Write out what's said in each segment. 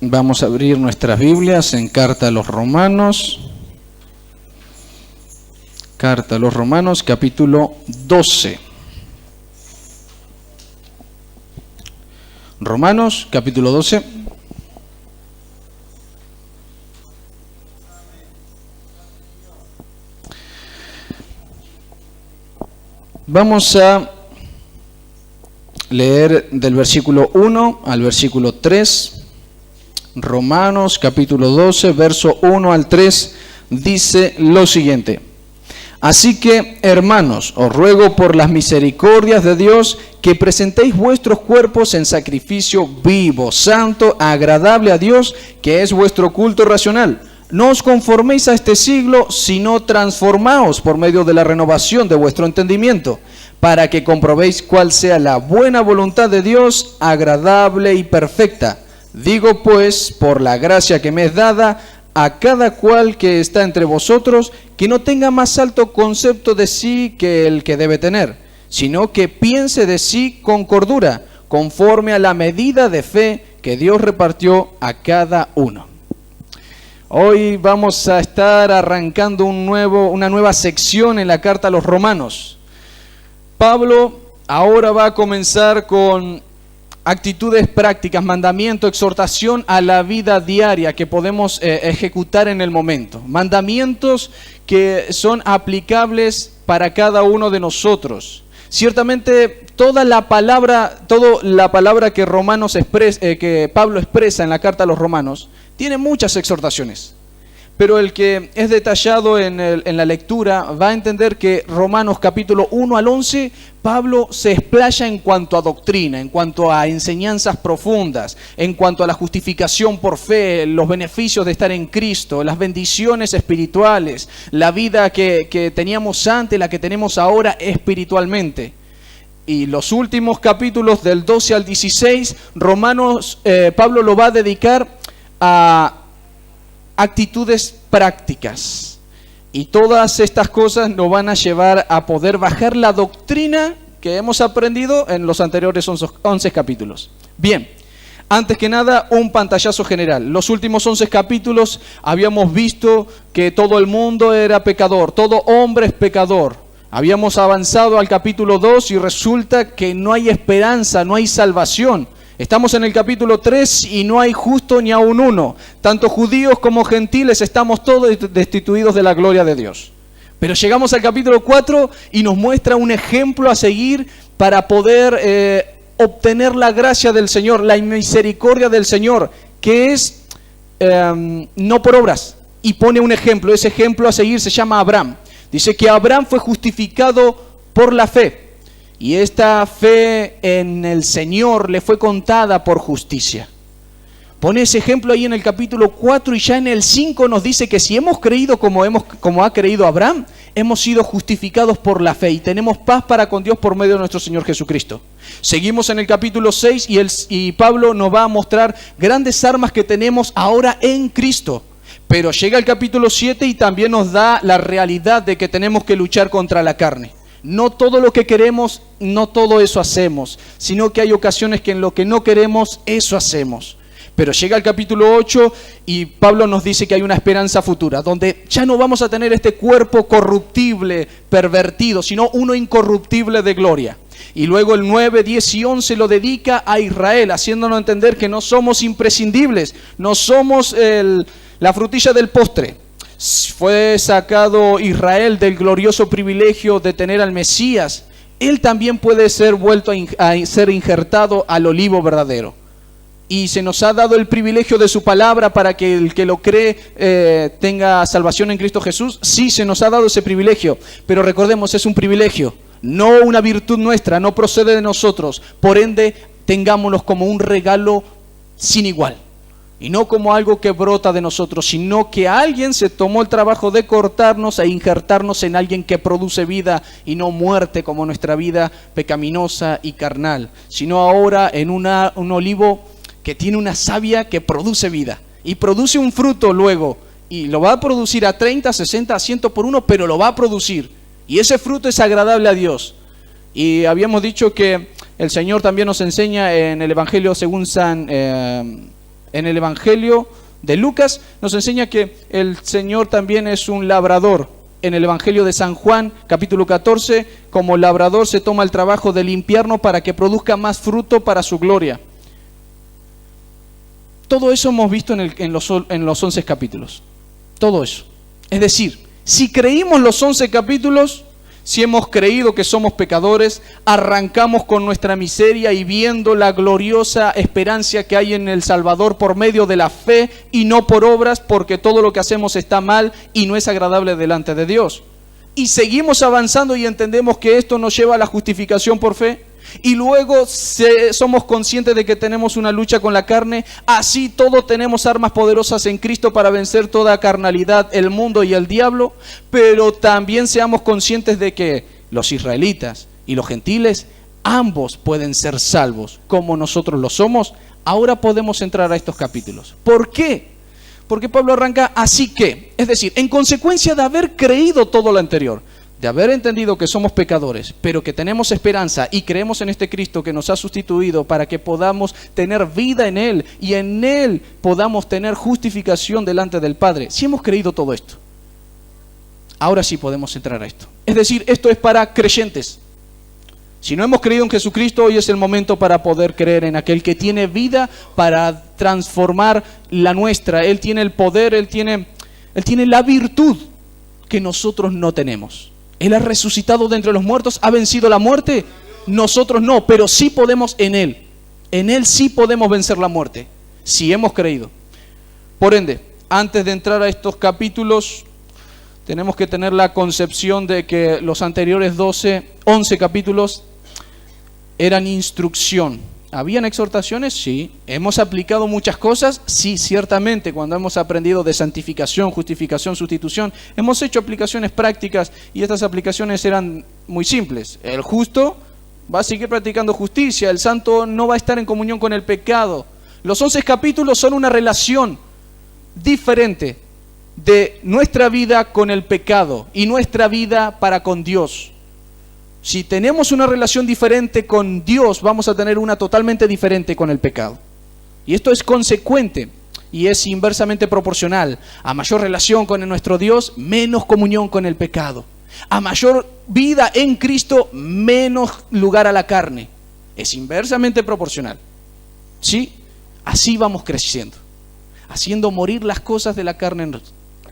Vamos a abrir nuestras Biblias en Carta a los Romanos. Carta a los Romanos, capítulo 12. Romanos, capítulo 12. Vamos a leer del versículo 1 al versículo 3. Romanos capítulo 12, verso 1 al 3, dice lo siguiente: Así que, hermanos, os ruego por las misericordias de Dios que presentéis vuestros cuerpos en sacrificio vivo, santo, agradable a Dios, que es vuestro culto racional. No os conforméis a este siglo, sino transformaos por medio de la renovación de vuestro entendimiento, para que comprobéis cuál sea la buena voluntad de Dios, agradable y perfecta. Digo pues, por la gracia que me es dada, a cada cual que está entre vosotros, que no tenga más alto concepto de sí que el que debe tener, sino que piense de sí con cordura, conforme a la medida de fe que Dios repartió a cada uno. Hoy vamos a estar arrancando una nueva sección en la carta a los Romanos. Pablo ahora va a comenzar con actitudes prácticas, mandamiento, exhortación a la vida diaria que podemos ejecutar en el momento. Mandamientos que son aplicables para cada uno de nosotros. Ciertamente toda la palabra que que Pablo expresa en la carta a los Romanos tiene muchas exhortaciones. Pero el que es detallado en la lectura va a entender que Romanos capítulo 1 al 11, Pablo se explaya en cuanto a doctrina, en cuanto a enseñanzas profundas, en cuanto a la justificación por fe, los beneficios de estar en Cristo, las bendiciones espirituales, la vida que teníamos antes, la que tenemos ahora espiritualmente. Y los últimos capítulos del 12 al 16, Pablo lo va a dedicar a actitudes prácticas, y todas estas cosas nos van a llevar a poder bajar la doctrina que hemos aprendido en los anteriores 11 capítulos. Bien, antes que nada, un pantallazo general. Los últimos 11 capítulos habíamos visto que todo el mundo era pecador, todo hombre es pecador. Habíamos avanzado al capítulo 2 y resulta que no hay esperanza, no hay salvación. Estamos en el capítulo 3 y no hay justo ni aun uno. Tanto judíos como gentiles estamos todos destituidos de la gloria de Dios. Pero llegamos al capítulo 4 y nos muestra un ejemplo a seguir para poder obtener la gracia del Señor, la misericordia del Señor, que es no por obras. Y pone un ejemplo, ese ejemplo a seguir se llama Abraham. Dice que Abraham fue justificado por la fe. Y esta fe en el Señor le fue contada por justicia. Pone ese ejemplo ahí en el capítulo 4 y ya en el 5 nos dice que si hemos creído como ha creído Abraham, hemos sido justificados por la fe y tenemos paz para con Dios por medio de nuestro Señor Jesucristo. Seguimos en el capítulo 6 y Pablo nos va a mostrar grandes armas que tenemos ahora en Cristo. Pero llega el capítulo 7 y también nos da la realidad de que tenemos que luchar contra la carne. No todo lo que queremos, no todo eso hacemos, sino que hay ocasiones que en lo que no queremos, eso hacemos. Pero llega el capítulo 8 y Pablo nos dice que hay una esperanza futura, donde ya no vamos a tener este cuerpo corruptible, pervertido, sino uno incorruptible de gloria. Y luego el 9, 10 y 11 lo dedica a Israel, haciéndonos entender que no somos imprescindibles, no somos la frutilla del postre. Fue sacado Israel del glorioso privilegio de tener al Mesías. Él también puede ser vuelto a ser injertado al olivo verdadero. Y se nos ha dado el privilegio de su palabra para que el que lo cree tenga salvación en Cristo Jesús. Sí, se nos ha dado ese privilegio, pero recordemos, es un privilegio, no una virtud nuestra, no procede de nosotros. Por ende, tengámoslos como un regalo sin igual. Y no como algo que brota de nosotros, sino que alguien se tomó el trabajo de cortarnos e injertarnos en alguien que produce vida y no muerte como nuestra vida pecaminosa y carnal, sino ahora en un olivo que tiene una savia que produce vida y produce un fruto luego, y lo va a producir a 30, 60, a 100 por uno, pero lo va a producir, y ese fruto es agradable a Dios. Y habíamos dicho que el Señor también nos enseña en el Evangelio según San En el Evangelio de Lucas nos enseña que el Señor también es un labrador. En el Evangelio de San Juan, capítulo 14, como labrador se toma el trabajo de limpiarnos para que produzca más fruto para su gloria. Todo eso hemos visto en los 11 capítulos. Todo eso. Es decir, si creímos los 11 capítulos, si hemos creído que somos pecadores, arrancamos con nuestra miseria y viendo la gloriosa esperanza que hay en el Salvador por medio de la fe y no por obras, porque todo lo que hacemos está mal y no es agradable delante de Dios. Y seguimos avanzando y entendemos que esto nos lleva a la justificación por fe. Y luego somos conscientes de que tenemos una lucha con la carne. Así todos tenemos armas poderosas en Cristo para vencer toda carnalidad, el mundo y el diablo. Pero también seamos conscientes de que los israelitas y los gentiles, ambos pueden ser salvos como nosotros lo somos. Ahora podemos entrar a estos capítulos. ¿Por qué? Porque Pablo arranca así que, es decir, en consecuencia de haber creído todo lo anterior, de haber entendido que somos pecadores, pero que tenemos esperanza y creemos en este Cristo que nos ha sustituido para que podamos tener vida en Él y en Él podamos tener justificación delante del Padre. Si hemos creído todo esto, ahora sí podemos entrar a esto. Es decir, esto es para creyentes. Si no hemos creído en Jesucristo, hoy es el momento para poder creer en aquel que tiene vida para transformar la nuestra. Él tiene el poder, Él tiene la virtud que nosotros no tenemos. Él ha resucitado de entre los muertos, ha vencido la muerte. Nosotros no, pero sí podemos en Él. En Él sí podemos vencer la muerte, si hemos creído. Por ende, antes de entrar a estos capítulos, tenemos que tener la concepción de que los anteriores 11 capítulos eran instrucción. ¿Habían exhortaciones? Sí. ¿Hemos aplicado muchas cosas? Sí, ciertamente. Cuando hemos aprendido de santificación, justificación, sustitución, hemos hecho aplicaciones prácticas y estas aplicaciones eran muy simples. El justo va a seguir practicando justicia, el santo no va a estar en comunión con el pecado. Los 11 capítulos son una relación diferente de nuestra vida con el pecado y nuestra vida para con Dios. Si tenemos una relación diferente con Dios, vamos a tener una totalmente diferente con el pecado. Y esto es consecuente y es inversamente proporcional. A mayor relación con nuestro Dios, menos comunión con el pecado. A mayor vida en Cristo, menos lugar a la carne. Es inversamente proporcional. ¿Sí? Así vamos creciendo, haciendo morir las cosas de la carne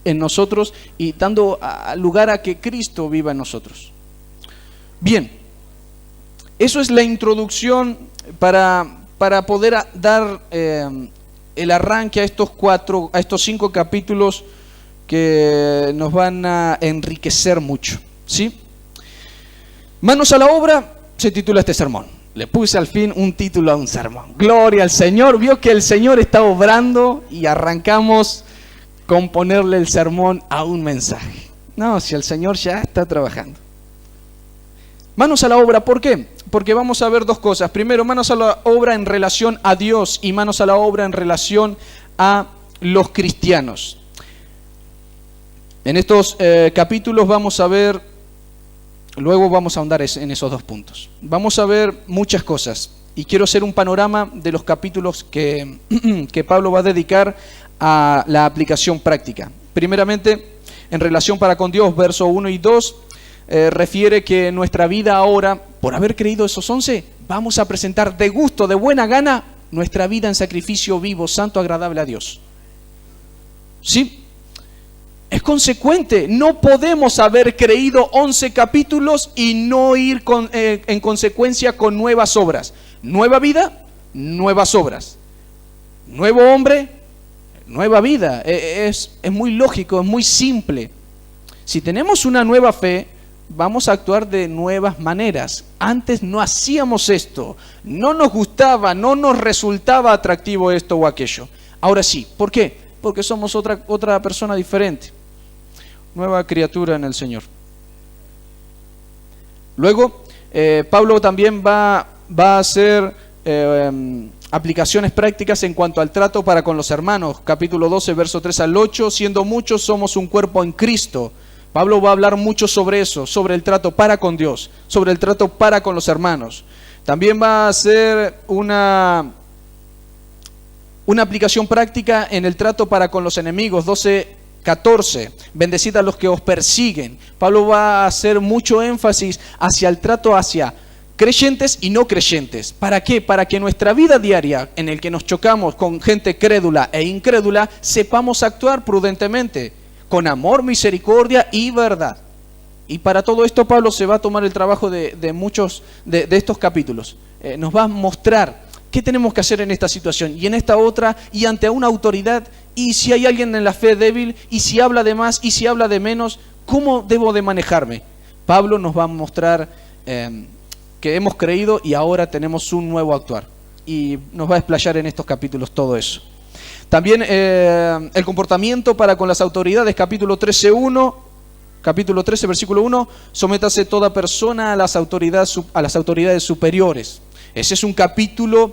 en nosotros y dando lugar a que Cristo viva en nosotros. Bien, eso es la introducción para poder dar el arranque a estos 5 capítulos que nos van a enriquecer mucho, ¿sí? Manos a la obra, se titula este sermón. Le puse al fin un título a un sermón. Gloria al Señor, vio que el Señor está obrando y arrancamos con ponerle el sermón a un mensaje. No, si el Señor ya está trabajando. Manos a la obra, ¿por qué? Porque vamos a ver dos cosas. Primero, manos a la obra en relación a Dios y manos a la obra en relación a los cristianos. En estos capítulos vamos a ver, luego vamos a ahondar en esos dos puntos. Vamos a ver muchas cosas y quiero hacer un panorama de los capítulos que Pablo va a dedicar a la aplicación práctica. Primeramente, en relación para con Dios, versos 1 y 2, refiere que nuestra vida ahora, por haber creído esos 11, vamos a presentar de gusto, de buena gana, nuestra vida en sacrificio vivo, santo, agradable a Dios. ¿Sí? Es consecuente. No podemos haber creído 11 capítulos y no ir en consecuencia con nuevas obras. Nueva vida, nuevas obras. Nuevo hombre, nueva vida. Es muy lógico, es muy simple. Si tenemos una nueva fe, vamos a actuar de nuevas maneras. Antes no hacíamos esto, no nos gustaba, no nos resultaba atractivo esto o aquello. Ahora sí, ¿por qué? Porque somos otra persona diferente, nueva criatura en el Señor. Luego, Pablo también va a hacer aplicaciones prácticas en cuanto al trato para con los hermanos. Capítulo 12, verso 3 al 8, siendo muchos somos un cuerpo en Cristo. Pablo va a hablar mucho sobre eso, sobre el trato para con Dios, sobre el trato para con los hermanos. También va a hacer una Una aplicación práctica en el trato para con los enemigos, 12:14. Bendecid a los que os persiguen. Pablo va a hacer mucho énfasis hacia el trato hacia creyentes y no creyentes. ¿Para qué? Para que nuestra vida diaria, en el que nos chocamos con gente crédula e incrédula, sepamos actuar prudentemente, con amor, misericordia y verdad. Y para todo esto Pablo se va a tomar el trabajo de muchos de estos capítulos. Nos va a mostrar qué tenemos que hacer en esta situación y en esta otra, y ante una autoridad, y si hay alguien en la fe débil, y si habla de más, y si habla de menos, ¿cómo debo de manejarme? Pablo nos va a mostrar que hemos creído y ahora tenemos un nuevo actuar. Y nos va a explayar en estos capítulos todo eso. También el comportamiento para con las autoridades, capítulo 13, versículo 1, sométase toda persona a las autoridades superiores. Ese es un capítulo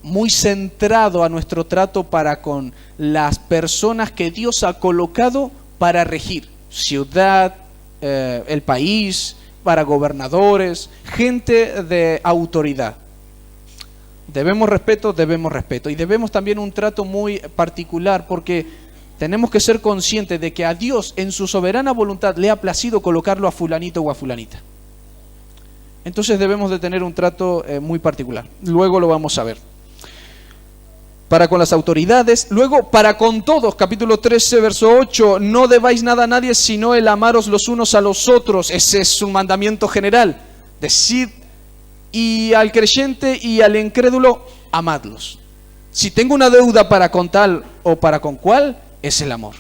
muy centrado a nuestro trato para con las personas que Dios ha colocado para regir ciudad, el país, para gobernadores, gente de autoridad. Debemos respeto y debemos también un trato muy particular, porque tenemos que ser conscientes de que a Dios en su soberana voluntad le ha placido colocarlo a fulanito o a fulanita. Entonces debemos de tener un trato muy particular. Luego lo vamos a ver. Para con las autoridades, luego para con todos, capítulo 13, verso 8, no debáis nada a nadie sino el amaros los unos a los otros. Ese es un mandamiento general. Decid, y al creyente y al incrédulo, amadlos. Si tengo una deuda para con tal o para con cual, es el amor.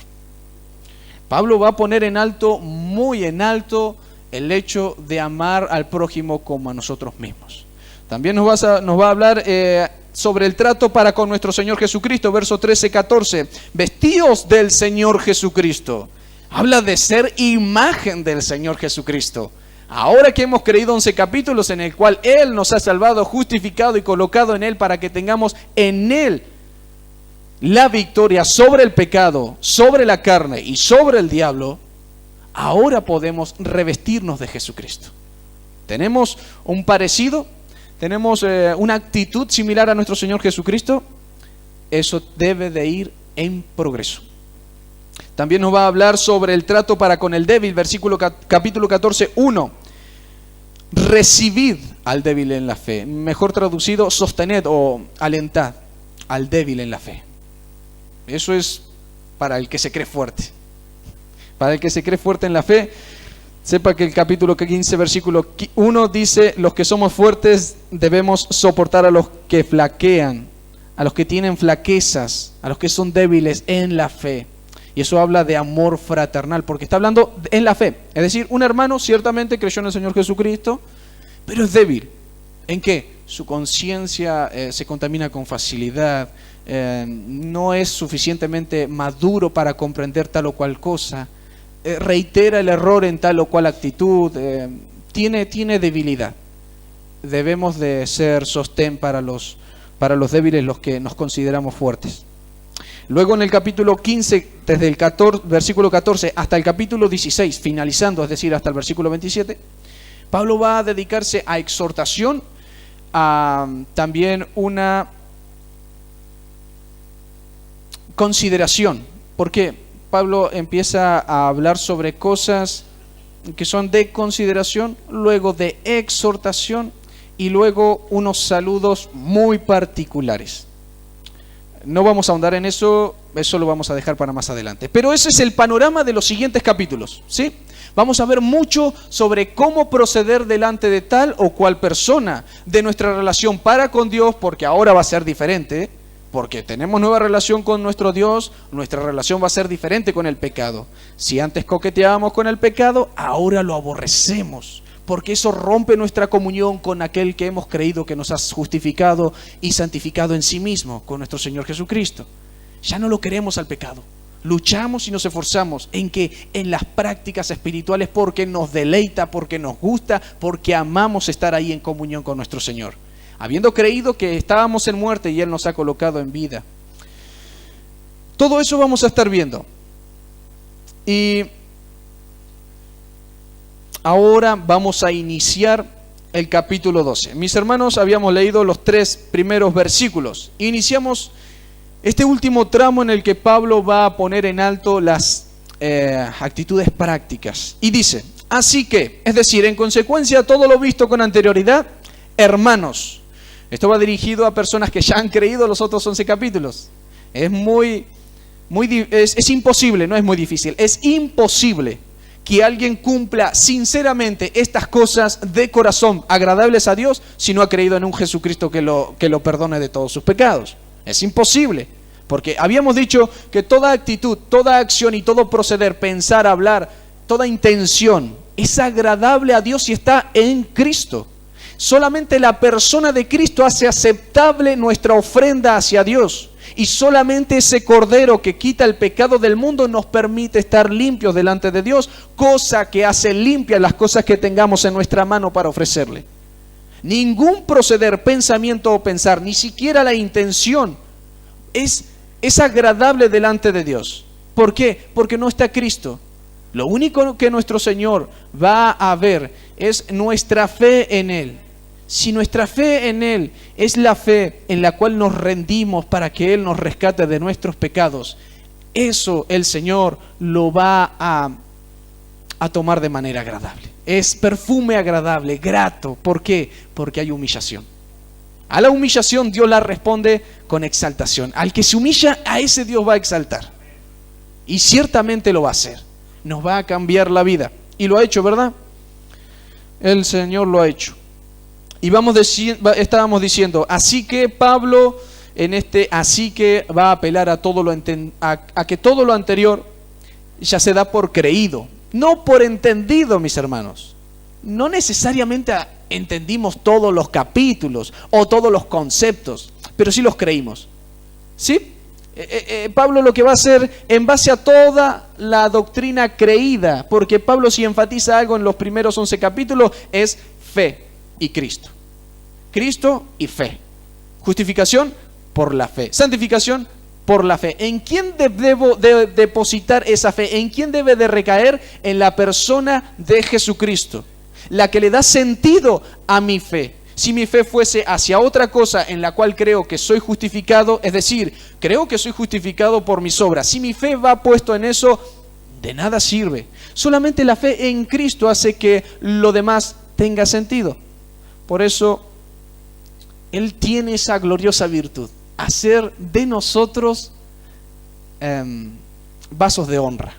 Pablo va a poner en alto, muy en alto, el hecho de amar al prójimo como a nosotros mismos. También nos va a hablar sobre el trato para con nuestro Señor Jesucristo, verso 13-14. Vestíos del Señor Jesucristo. Habla de ser imagen del Señor Jesucristo. Ahora que hemos creído 11 capítulos en el cual Él nos ha salvado, justificado y colocado en Él para que tengamos en Él la victoria sobre el pecado, sobre la carne y sobre el diablo, ahora podemos revestirnos de Jesucristo. Tenemos un parecido, tenemos una actitud similar a nuestro Señor Jesucristo. Eso debe de ir en progreso. También nos va a hablar sobre el trato para con el débil, capítulo 14, 1. Recibid al débil en la fe. Mejor traducido, sostened o alentad al débil en la fe. Eso es para el que se cree fuerte. Para el que se cree fuerte en la fe, sepa que el capítulo 15, versículo 1 dice: los que somos fuertes debemos soportar a los que flaquean, a los que tienen flaquezas, a los que son débiles en la fe. Y eso habla de amor fraternal, porque está hablando en la fe. Es decir, un hermano ciertamente creyó en el Señor Jesucristo, pero es débil. ¿En qué? Su conciencia se contamina con facilidad, no es suficientemente maduro para comprender tal o cual cosa, reitera el error en tal o cual actitud, tiene debilidad. Debemos de ser sostén para los débiles, los que nos consideramos fuertes. Luego en el capítulo 15, desde el versículo 14 hasta el capítulo 16, finalizando, es decir, hasta el versículo 27, Pablo va a dedicarse a exhortación, a también una consideración. Porque Pablo empieza a hablar sobre cosas que son de consideración, luego de exhortación y luego unos saludos muy particulares. No vamos a ahondar en eso lo vamos a dejar para más adelante. Pero ese es el panorama de los siguientes capítulos, ¿sí? Vamos a ver mucho sobre cómo proceder delante de tal o cual persona, de nuestra relación para con Dios, porque ahora va a ser diferente, porque tenemos nueva relación con nuestro Dios, nuestra relación va a ser diferente con el pecado. Si antes coqueteábamos con el pecado, ahora lo aborrecemos, porque eso rompe nuestra comunión con aquel que hemos creído que nos ha justificado y santificado en sí mismo, con nuestro Señor Jesucristo. Ya no lo queremos al pecado. Luchamos y nos esforzamos en las prácticas espirituales, porque nos deleita, porque nos gusta, porque amamos estar ahí en comunión con nuestro Señor, habiendo creído que estábamos en muerte y Él nos ha colocado en vida. Todo eso vamos a estar viendo. Y ahora vamos a iniciar el capítulo 12. Mis hermanos, habíamos leído los 3 primeros versículos. Iniciamos Este último tramo en el que Pablo va a poner en alto las actitudes prácticas. Y dice, así que, es decir, en consecuencia a todo lo visto con anterioridad, hermanos. Esto va dirigido a personas que ya han creído los otros 11 capítulos. Es imposible, no es muy difícil, es imposible que alguien cumpla sinceramente estas cosas de corazón agradables a Dios si no ha creído en un Jesucristo que lo perdone de todos sus pecados. Es imposible, porque habíamos dicho que toda actitud, toda acción y todo proceder, pensar, hablar, toda intención es agradable a Dios si está en Cristo. Solamente la persona de Cristo hace aceptable nuestra ofrenda hacia Dios. Y solamente ese Cordero que quita el pecado del mundo nos permite estar limpios delante de Dios, cosa que hace limpias las cosas que tengamos en nuestra mano para ofrecerle. Ningún proceder, pensamiento o pensar, ni siquiera la intención, es agradable delante de Dios. ¿Por qué? Porque no está Cristo. Lo único que nuestro Señor va a ver es nuestra fe en Él. Si nuestra fe en Él es la fe en la cual nos rendimos para que Él nos rescate de nuestros pecados, eso el Señor lo va a tomar de manera agradable. Es perfume agradable, grato. ¿Por qué? Porque hay humillación. A la humillación Dios la responde con exaltación. Al que se humilla, a ese Dios va a exaltar. Y ciertamente lo va a hacer. Nos va a cambiar la vida. Y lo ha hecho, ¿verdad? El Señor lo ha hecho. Y estábamos diciendo, así que Pablo así que va a apelar a que todo lo anterior ya se da por creído, no por entendido, mis hermanos. No necesariamente entendimos todos los capítulos o todos los conceptos, pero sí los creímos. ¿Sí? Pablo lo que va a hacer en base a toda la doctrina creída, porque Pablo si enfatiza algo en los primeros 11 capítulos es fe y Cristo. Cristo y fe. Justificación por la fe. Santificación por la fe. ¿En quién debo depositar esa fe? ¿En quién debe de recaer? En la persona de Jesucristo, la que le da sentido a mi fe. Si mi fe fuese hacia otra cosa en la cual creo que soy justificado, es decir, creo que soy justificado por mis obras, si mi fe va puesto en eso, de nada sirve. Solamente la fe en Cristo hace que lo demás tenga sentido. Por eso, Él tiene esa gloriosa virtud, hacer de nosotros vasos de honra.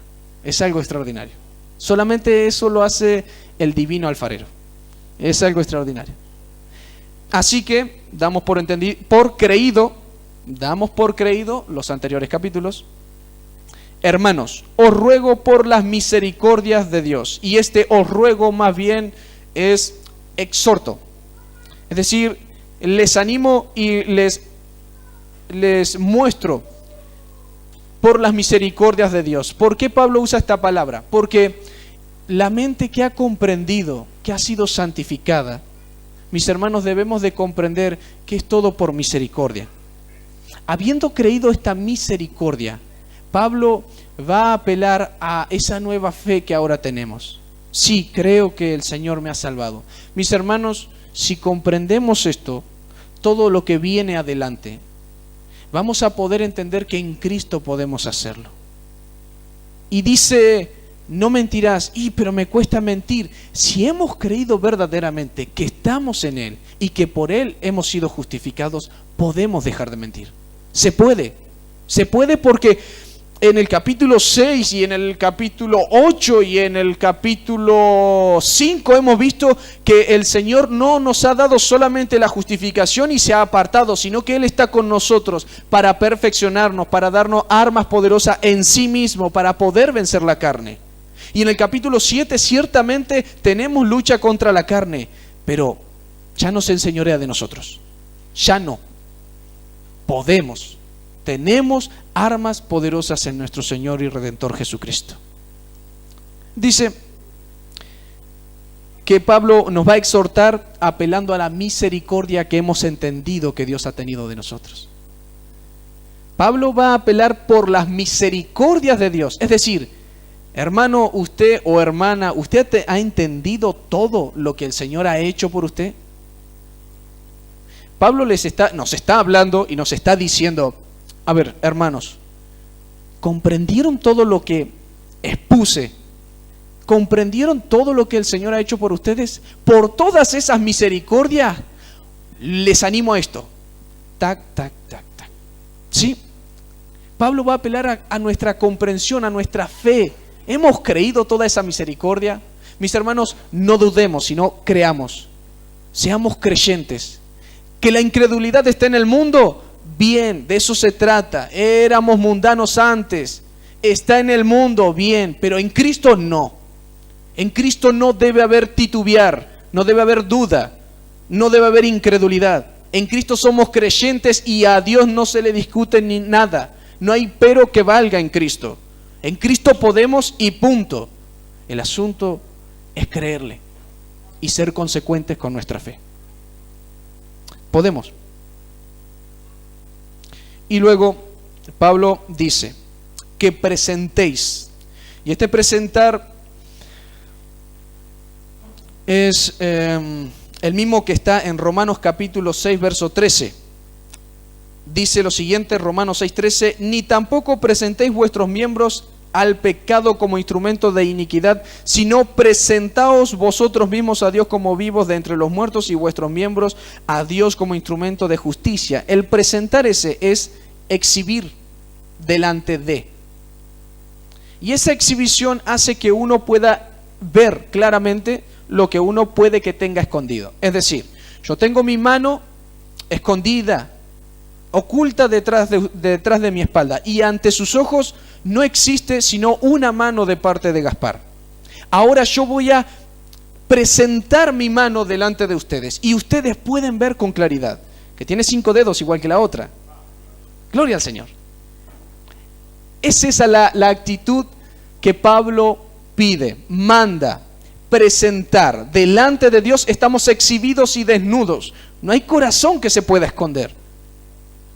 Es algo extraordinario. Solamente eso lo hace el divino alfarero. Es algo extraordinario. Así que damos por creído los anteriores capítulos. Hermanos, os ruego por las misericordias de Dios. Y os ruego más bien es exhorto. Es decir, les animo y les muestro por las misericordias de Dios. ¿Por qué Pablo usa esta palabra? Porque la mente que ha comprendido, que ha sido santificada, mis hermanos, debemos de comprender que es todo por misericordia. Habiendo creído esta misericordia, Pablo va a apelar a esa nueva fe que ahora tenemos. Sí, creo que el Señor me ha salvado. Mis hermanos, si comprendemos esto, todo lo que viene adelante, vamos a poder entender que en Cristo podemos hacerlo. Y dice, no mentirás, pero me cuesta mentir. Si hemos creído verdaderamente que estamos en Él y que por Él hemos sido justificados, podemos dejar de mentir. Se puede porque en el capítulo 6 y en el capítulo 8 y en el capítulo 5 hemos visto que el Señor no nos ha dado solamente la justificación y se ha apartado, sino que Él está con nosotros para perfeccionarnos, para darnos armas poderosas en sí mismo, para poder vencer la carne. Y en el capítulo 7 ciertamente tenemos lucha contra la carne, pero ya no se enseñorea de nosotros. Ya no. Tenemos armas poderosas en nuestro Señor y Redentor Jesucristo. Dice que Pablo nos va a exhortar apelando a la misericordia que hemos entendido que Dios ha tenido de nosotros. Pablo va a apelar por las misericordias de Dios. Es decir, hermano, usted o hermana, ¿usted ha entendido todo lo que el Señor ha hecho por usted? Pablo nos está hablando y nos está diciendo, A ver, hermanos, ¿comprendieron todo lo que expuse? ¿Comprendieron todo lo que el Señor ha hecho por ustedes? Por todas esas misericordias, les animo a esto. Tac, tac, tac, tac. ¿Sí? Pablo va a apelar a nuestra comprensión, a nuestra fe. ¿Hemos creído toda esa misericordia? Mis hermanos, no dudemos, sino creamos. Seamos creyentes. ¿Que la incredulidad está en el mundo? Bien, de eso se trata. Éramos mundanos antes. Está en el mundo, bien, pero en Cristo no. En Cristo no debe haber titubear, no debe haber duda, no debe haber incredulidad. En Cristo somos creyentes y a Dios no se le discute ni nada. No hay pero que valga en Cristo. En Cristo podemos y punto. El asunto es creerle y ser consecuentes con nuestra fe. Podemos. Y luego Pablo dice que presentéis. Y este presentar es el mismo que está en Romanos capítulo 6, verso 13. Dice lo siguiente, Romanos 6:13, ni tampoco presentéis vuestros miembros al pecado como instrumento de iniquidad, sino presentaos vosotros mismos a Dios como vivos de entre los muertos y vuestros miembros a Dios como instrumento de justicia. El presentar ese es exhibir delante de. Y esa exhibición hace que uno pueda ver claramente lo que uno puede que tenga escondido. Es decir, yo tengo mi mano escondida, oculta detrás de mi espalda, y ante sus ojos no existe sino una mano de parte de Gaspar. Ahora yo voy a presentar mi mano delante de ustedes, y ustedes pueden ver con claridad que tiene 5 dedos igual que la otra. Gloria al Señor. Es esa la actitud que Pablo pide, manda, presentar. Delante de Dios estamos exhibidos y desnudos. No hay corazón que se pueda esconder.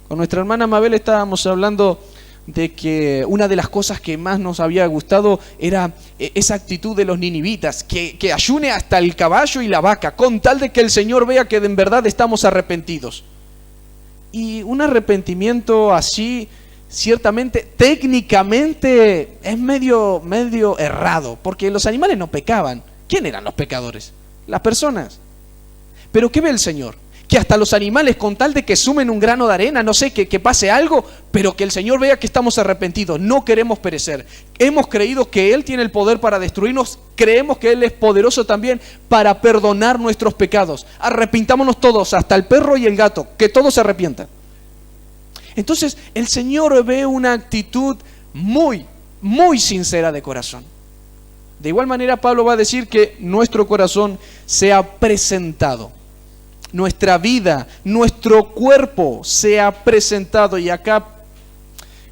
Con nuestra hermana Mabel estábamos hablando de que una de las cosas que más nos había gustado era esa actitud de los ninivitas, que ayune hasta el caballo y la vaca, con tal de que el Señor vea que en verdad estamos arrepentidos. Y un arrepentimiento así, ciertamente, técnicamente, es medio errado, porque los animales no pecaban. ¿Quién eran los pecadores? Las personas. Pero ¿qué ve el Señor? Que hasta los animales, con tal de que sumen un grano de arena, no sé, que pase algo, pero que el Señor vea que estamos arrepentidos, no queremos perecer. Hemos creído que Él tiene el poder para destruirnos, creemos que Él es poderoso también para perdonar nuestros pecados. Arrepintámonos todos, hasta el perro y el gato, que todos se arrepientan. Entonces, el Señor ve una actitud muy sincera de corazón. De igual manera, Pablo va a decir que nuestro corazón sea presentado. Nuestra vida, nuestro cuerpo sea presentado. Y acá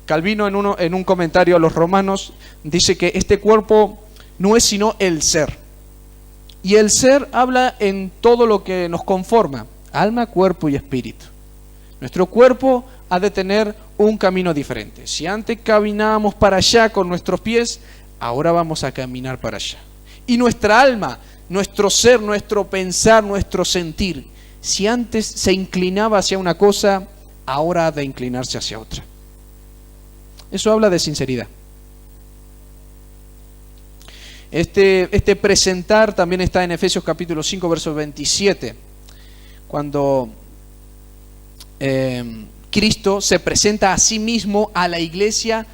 Calvino en un comentario a los Romanos dice que este cuerpo no es sino el ser. Y el ser habla en todo lo que nos conforma, alma, cuerpo y espíritu. Nuestro cuerpo ha de tener un camino diferente. Si antes caminábamos para allá con nuestros pies, ahora vamos a caminar para allá. Y nuestra alma, nuestro ser, nuestro pensar, nuestro sentir, si antes se inclinaba hacia una cosa, ahora ha de inclinarse hacia otra. Eso habla de sinceridad. Este presentar también está en Efesios capítulo 5, verso 27, cuando Cristo se presenta a sí mismo a la iglesia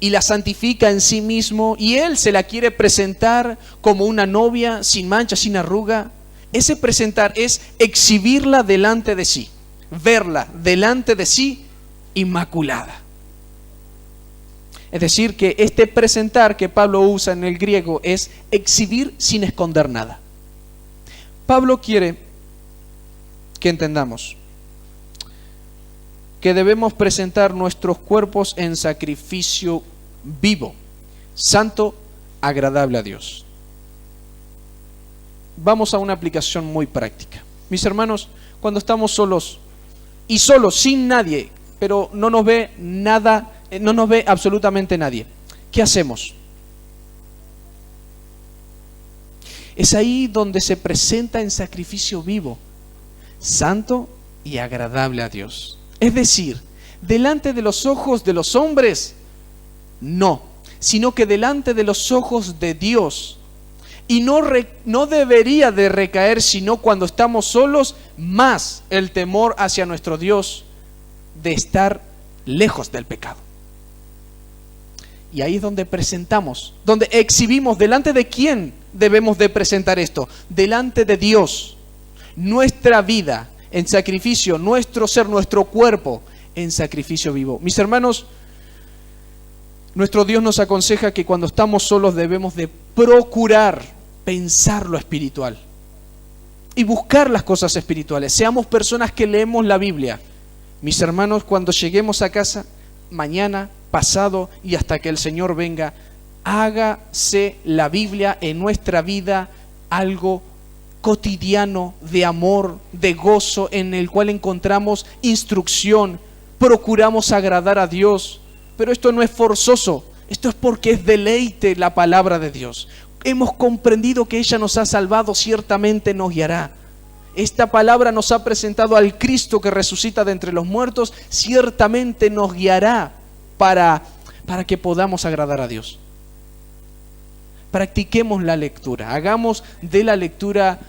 y la santifica en sí mismo, y Él se la quiere presentar como una novia sin mancha, sin arruga. Ese presentar es exhibirla delante de sí, verla delante de sí inmaculada. Es decir, que este presentar que Pablo usa en el griego es exhibir sin esconder nada. Pablo quiere que entendamos que debemos presentar nuestros cuerpos en sacrificio vivo, santo, agradable a Dios. Vamos a una aplicación muy práctica. Mis hermanos, cuando estamos solos, sin nadie, pero no nos ve nada, no nos ve absolutamente nadie, ¿qué hacemos? Es ahí donde se presenta en sacrificio vivo, santo y agradable a Dios. Es decir, ¿Delante de los ojos de los hombres? No, sino que delante de los ojos de Dios. Y no debería de recaer sino cuando estamos solos, más el temor hacia nuestro Dios de estar lejos del pecado. Y ahí es donde presentamos, donde exhibimos, ¿delante de quién debemos de presentar esto? Delante de Dios, nuestra vida en sacrificio, nuestro ser, nuestro cuerpo en sacrificio vivo. Mis hermanos, nuestro Dios nos aconseja que cuando estamos solos debemos de procurar pensar lo espiritual y buscar las cosas espirituales. Seamos personas que leemos la Biblia. Mis hermanos, cuando lleguemos a casa, mañana, pasado y hasta que el Señor venga, hágase la Biblia en nuestra vida algo cotidiano de amor, de gozo, en el cual encontramos instrucción, procuramos agradar a Dios. Pero esto no es forzoso, esto es porque es deleite la palabra de Dios. Hemos comprendido que ella nos ha salvado, ciertamente nos guiará. Esta palabra nos ha presentado al Cristo que resucita de entre los muertos, ciertamente nos guiará para que podamos agradar a Dios. Practiquemos la lectura, hagamos de la lectura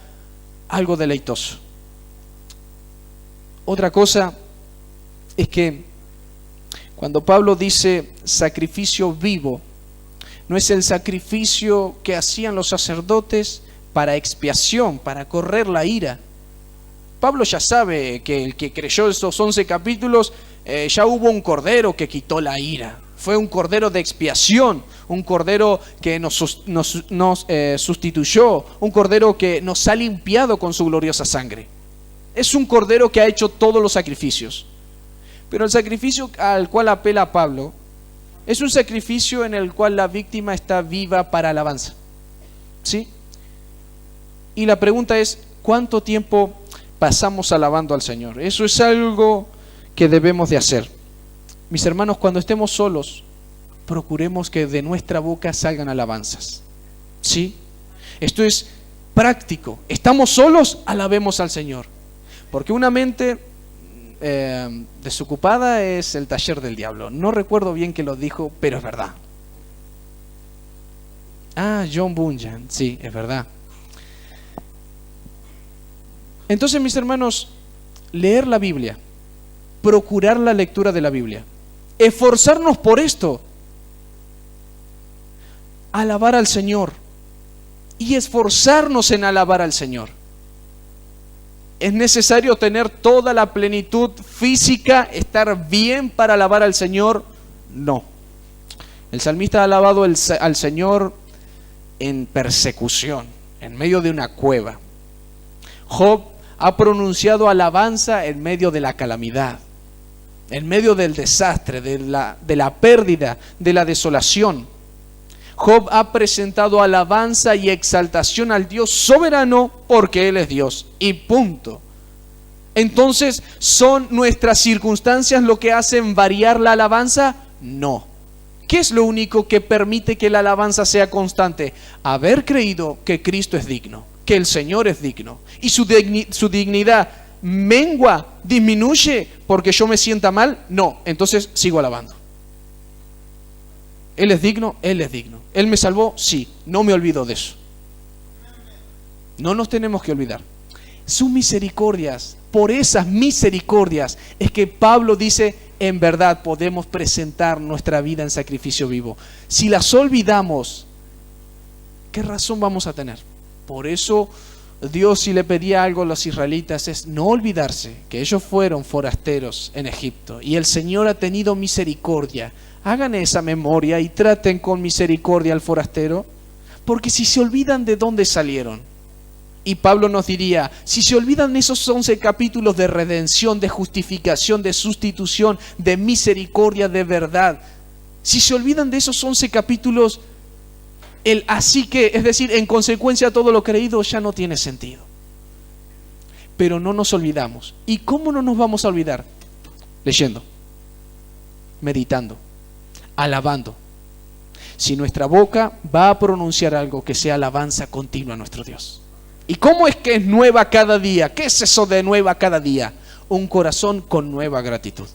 algo deleitoso. Otra cosa es que cuando Pablo dice sacrificio vivo, no es el sacrificio que hacían los sacerdotes para expiación, para correr la ira. Pablo ya sabe que el que creyó estos 11 capítulos, ya hubo un cordero que quitó la ira. Fue un cordero de expiación, un cordero que nos sustituyó, un cordero que nos ha limpiado con su gloriosa sangre. Es un cordero que ha hecho todos los sacrificios. Pero el sacrificio al cual apela Pablo es un sacrificio en el cual la víctima está viva para alabanza. ¿Sí? Y la pregunta es, ¿cuánto tiempo pasamos alabando al Señor? Eso es algo que debemos de hacer. Mis hermanos, cuando estemos solos, procuremos que de nuestra boca salgan alabanzas. ¿Sí? Esto es práctico. Estamos solos, alabemos al Señor. Porque una mente desocupada es el taller del diablo. No recuerdo bien que lo dijo, pero es verdad. John Bunyan, sí, es verdad. Entonces, mis hermanos, leer la Biblia, procurar la lectura de la Biblia, esforzarnos por esto, alabar al Señor y esforzarnos en alabar al Señor. ¿Es necesario tener toda la plenitud física, estar bien para alabar al Señor? No. El salmista ha alabado al Señor en persecución, en medio de una cueva. Job ha pronunciado alabanza en medio de la calamidad, en medio del desastre, de la pérdida, de la desolación. Job ha presentado alabanza y exaltación al Dios soberano porque Él es Dios. Y punto. Entonces, ¿son nuestras circunstancias lo que hacen variar la alabanza? No. ¿Qué es lo único que permite que la alabanza sea constante? Haber creído que Cristo es digno, que el Señor es digno. Y su dignidad mengua, disminuye porque yo me sienta mal. No, entonces sigo alabando. Él es digno, Él es digno. Él me salvó, sí, no me olvido de eso. No nos tenemos que olvidar. Sus misericordias, por esas misericordias es que Pablo dice, en verdad podemos presentar nuestra vida en sacrificio vivo. Si las olvidamos, ¿qué razón vamos a tener? Por eso Dios, si le pedía algo a los israelitas, es no olvidarse que ellos fueron forasteros en Egipto y el Señor ha tenido misericordia. Hagan esa memoria y traten con misericordia al forastero, porque si se olvidan de dónde salieron, y Pablo nos diría, si se olvidan esos 11 capítulos de redención, de justificación, de sustitución, de misericordia, de verdad, si se olvidan de esos 11 capítulos, el así que, es decir, en consecuencia todo lo creído ya no tiene sentido. Pero no nos olvidamos. ¿Y cómo no nos vamos a olvidar? Leyendo, meditando, alabando. Si nuestra boca va a pronunciar algo, que sea alabanza continua a nuestro Dios. ¿Y cómo es que es nueva cada día? ¿Qué es eso de nueva cada día? Un corazón con nueva gratitud.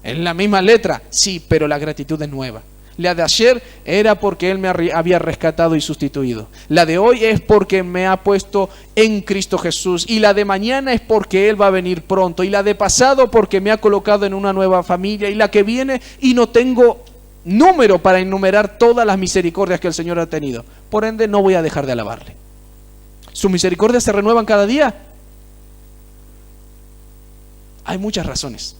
Es la misma letra, sí, pero la gratitud es nueva. La de ayer era porque Él me había rescatado y sustituido. La de hoy es porque me ha puesto en Cristo Jesús. Y la de mañana es porque Él va a venir pronto. Y la de pasado porque me ha colocado en una nueva familia. Y la que viene, y no tengo número para enumerar todas las misericordias que el Señor ha tenido. Por ende, no voy a dejar de alabarle. ¿Sus misericordias se renuevan cada día? Hay muchas razones.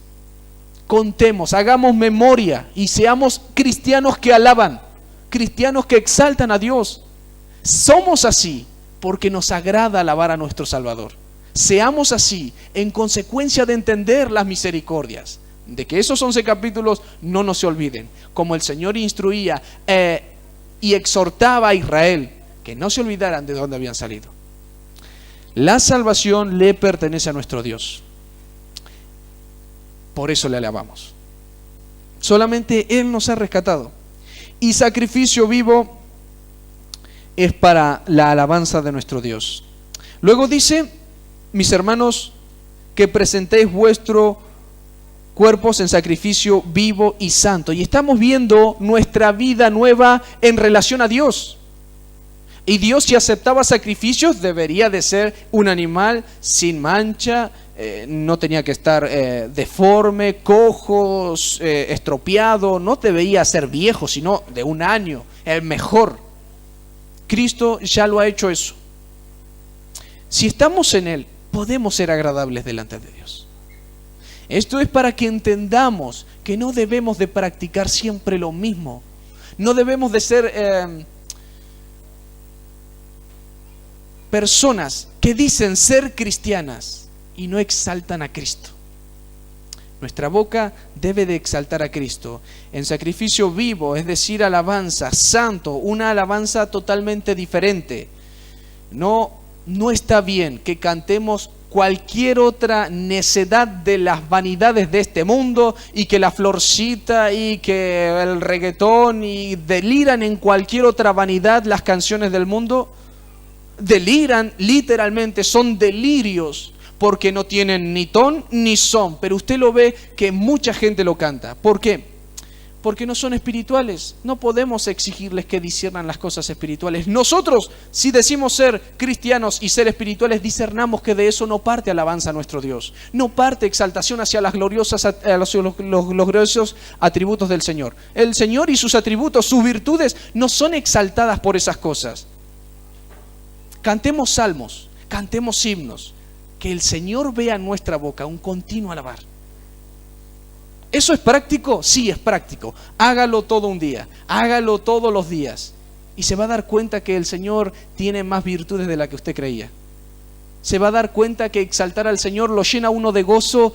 Contemos, hagamos memoria y seamos cristianos que alaban, cristianos que exaltan a Dios. Somos así porque nos agrada alabar a nuestro Salvador. Seamos así en consecuencia de entender las misericordias. De que esos 11 capítulos no nos se olviden. Como el Señor instruía y exhortaba a Israel que no se olvidaran de dónde habían salido. La salvación le pertenece a nuestro Dios. Por eso le alabamos. Solamente Él nos ha rescatado. Y sacrificio vivo es para la alabanza de nuestro Dios. Luego dice, mis hermanos, que presentéis vuestros cuerpos en sacrificio vivo y santo. Y estamos viendo nuestra vida nueva en relación a Dios. Y Dios, si aceptaba sacrificios, debería de ser un animal sin mancha, no tenía que estar deforme, cojo, estropeado, no debería ser viejo, sino de un año, el mejor. Cristo ya lo ha hecho eso. Si estamos en Él, podemos ser agradables delante de Dios. Esto es para que entendamos que no debemos de practicar siempre lo mismo. No debemos de ser personas que dicen ser cristianas y no exaltan a Cristo. Nuestra boca debe de exaltar a Cristo en sacrificio vivo, es decir, alabanza, santo, una alabanza totalmente diferente. No está bien que cantemos cualquier otra necedad de las vanidades de este mundo y que la florcita y que el reggaetón y deliran en cualquier otra vanidad las canciones del mundo. Deliran literalmente, son delirios porque no tienen ni ton ni son, pero usted lo ve que mucha gente lo canta. ¿Por qué? Porque no son espirituales. No podemos exigirles que disciernan las cosas espirituales. Nosotros, si decimos ser cristianos y ser espirituales, discernamos que de eso no parte alabanza a nuestro Dios, no parte exaltación hacia los gloriosos atributos del Señor. El Señor y sus atributos, sus virtudes, no son exaltadas por esas cosas. Cantemos salmos, cantemos himnos, que el Señor vea en nuestra boca un continuo alabar. ¿Eso es práctico? Sí, es práctico. Hágalo todo un día, hágalo todos los días y se va a dar cuenta que el Señor tiene más virtudes de las que usted creía. Se va a dar cuenta que exaltar al Señor lo llena uno de gozo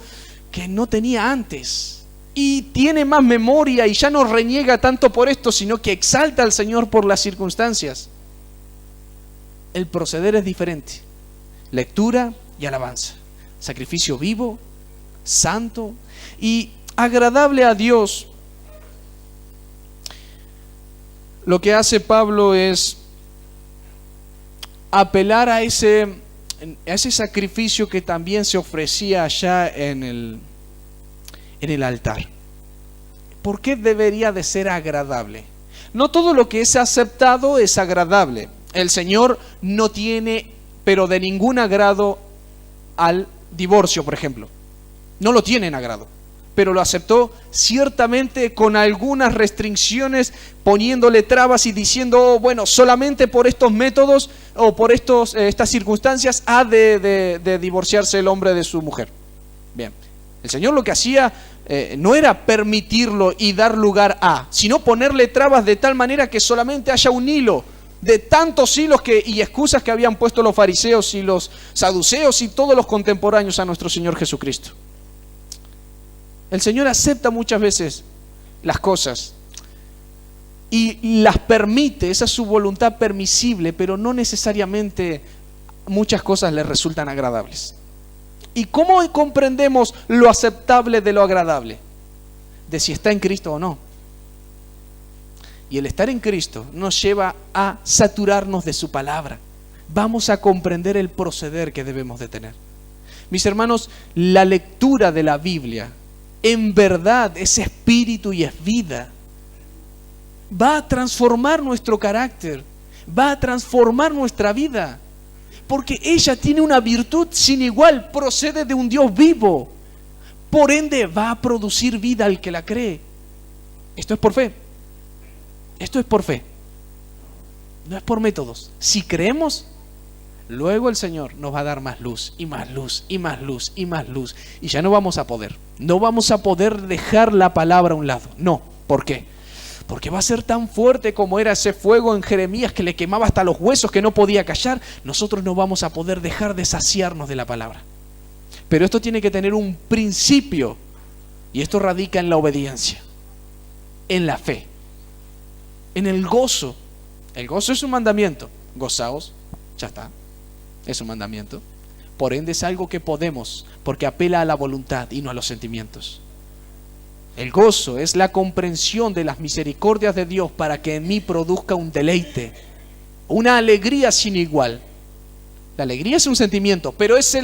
que no tenía antes. Y tiene más memoria y ya no reniega tanto por esto, sino que exalta al Señor por las circunstancias. El proceder es diferente. Lectura y alabanza. Sacrificio vivo, santo y agradable a Dios. Lo que hace Pablo es apelar a ese sacrificio que también se ofrecía allá en el altar. ¿Por qué debería de ser agradable? No todo lo que es aceptado es agradable. El Señor no tiene, pero de ningún agrado al divorcio, por ejemplo. No lo tiene en agrado, pero lo aceptó ciertamente con algunas restricciones, poniéndole trabas y diciendo, bueno, solamente por estos métodos o por estas circunstancias ha de divorciarse el hombre de su mujer. Bien, el Señor lo que hacía no era permitirlo y dar lugar a, sino ponerle trabas de tal manera que solamente haya un hilo de tantos hilos y excusas que habían puesto los fariseos y los saduceos y todos los contemporáneos a nuestro Señor Jesucristo. El Señor acepta muchas veces las cosas y las permite, esa es su voluntad permisible, pero no necesariamente muchas cosas le resultan agradables. ¿Y cómo comprendemos lo aceptable de lo agradable? De si está en Cristo o no. Y el estar en Cristo nos lleva a saturarnos de su palabra. Vamos a comprender el proceder que debemos de tener. Mis hermanos, la lectura de la Biblia en verdad es espíritu y es vida. Va a transformar nuestro carácter, va a transformar nuestra vida, porque ella tiene una virtud sin igual, procede de un Dios vivo, por ende va a producir vida al que la cree. Esto es por fe, esto es por fe, no es por métodos. Si creemos, luego el Señor nos va a dar más luz y más luz y más luz y más luz, y ya no vamos a poder dejar la palabra a un lado. No, ¿por qué? Porque va a ser tan fuerte como era ese fuego en Jeremías que le quemaba hasta los huesos, que no podía callar. Nosotros no vamos a poder dejar de saciarnos de la palabra. Pero esto tiene que tener un principio, y esto radica en la obediencia, en la fe, en el gozo. El gozo es un mandamiento. Gozaos, ya está, es un mandamiento. Por ende es algo que podemos, porque apela a la voluntad y no a los sentimientos. El gozo es la comprensión de las misericordias de Dios para que en mí produzca un deleite, una alegría sin igual. La alegría es un sentimiento, pero es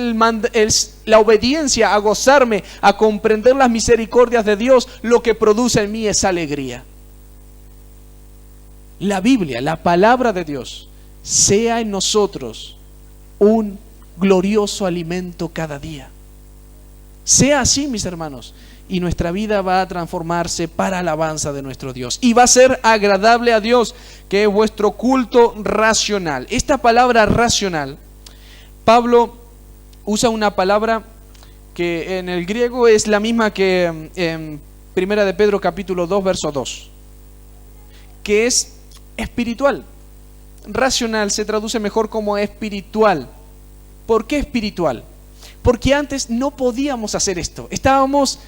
la obediencia a gozarme, a comprender las misericordias de Dios, lo que produce en mí esa alegría. La Biblia, la palabra de Dios, sea en nosotros un glorioso alimento cada día. Sea así, mis hermanos, y nuestra vida va a transformarse para alabanza de nuestro Dios. Y va a ser agradable a Dios, que es vuestro culto racional. Esta palabra racional, Pablo usa una palabra que en el griego es la misma que en 1 de Pedro capítulo 2, verso 2, que es espiritual. Racional se traduce mejor como espiritual. ¿Por qué espiritual? Porque antes no podíamos hacer esto. Estábamos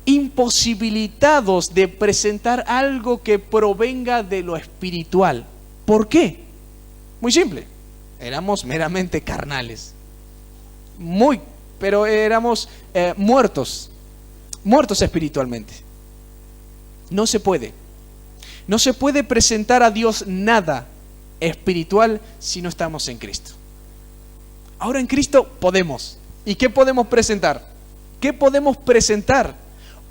imposibilitados de presentar algo que provenga de lo espiritual. ¿Por qué? Muy simple. Éramos meramente carnales. Pero éramos muertos espiritualmente. No se puede presentar a Dios nada espiritual si no estamos en Cristo. Ahora en Cristo podemos. ¿Y qué podemos presentar? ¿Qué podemos presentar?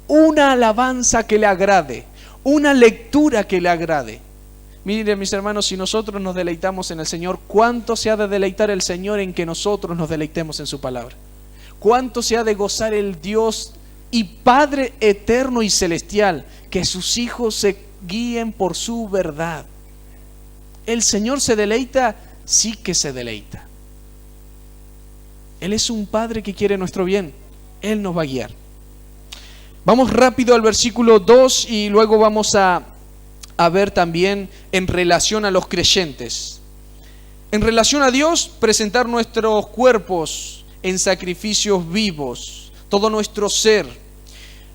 Una alabanza que le agrade, una lectura que le agrade. Miren, mis hermanos, si nosotros nos deleitamos en el Señor, ¿cuánto se ha de deleitar el Señor en que nosotros nos deleitemos en su palabra? ¿Cuánto se ha de gozar el Dios y Padre eterno y celestial que sus hijos se guíen por su verdad? El Señor se deleita, sí que se deleita. Él es un Padre que quiere nuestro bien. Él nos va a guiar. Vamos rápido al versículo 2 y luego vamos a ver también en relación a los creyentes. En relación a Dios, presentar nuestros cuerpos en sacrificios vivos, todo nuestro ser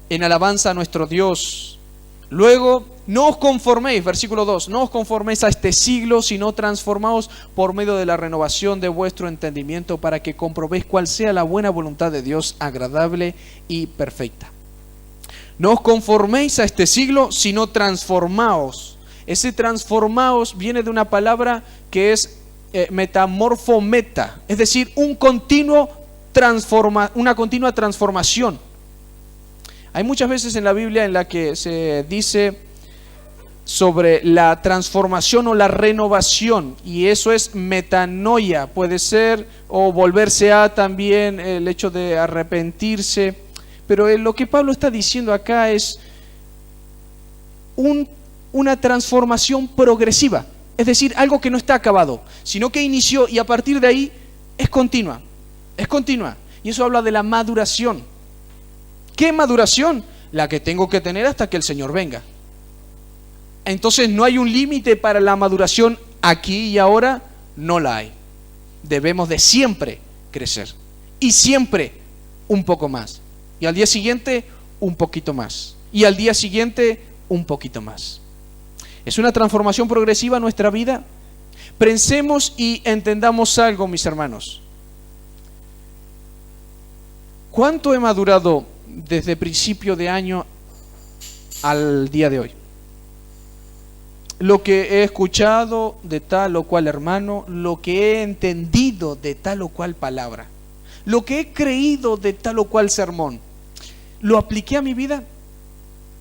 en alabanza a nuestro Dios. Luego, no os conforméis, versículo 2, no os conforméis a este siglo, sino transformaos por medio de la renovación de vuestro entendimiento para que comprobéis cuál sea la buena voluntad de Dios, agradable y perfecta. No os conforméis a este siglo, sino transformaos. Ese transformaos viene de una palabra que es metamorfometa, es decir, una continua transformación. Hay muchas veces en la Biblia en la que se dice sobre la transformación o la renovación, y eso es metanoia, puede ser, o volverse a también el hecho de arrepentirse. Pero lo que Pablo está diciendo acá es una transformación progresiva, es decir, algo que no está acabado, sino que inició y a partir de ahí es continua. Y eso habla de la maduración. ¿Qué maduración? La que tengo que tener hasta que el Señor venga. Entonces no hay un límite para la maduración aquí y ahora, no la hay. Debemos de siempre crecer y siempre un poco más. Y al día siguiente, un poquito más. Y al día siguiente, un poquito más. Es una transformación progresiva en nuestra vida. Pensemos y entendamos algo, mis hermanos. ¿Cuánto he madurado desde principio de año al día de hoy? Lo que he escuchado de tal o cual hermano, lo que he entendido de tal o cual palabra, lo que he creído de tal o cual sermón. ¿Lo apliqué a mi vida?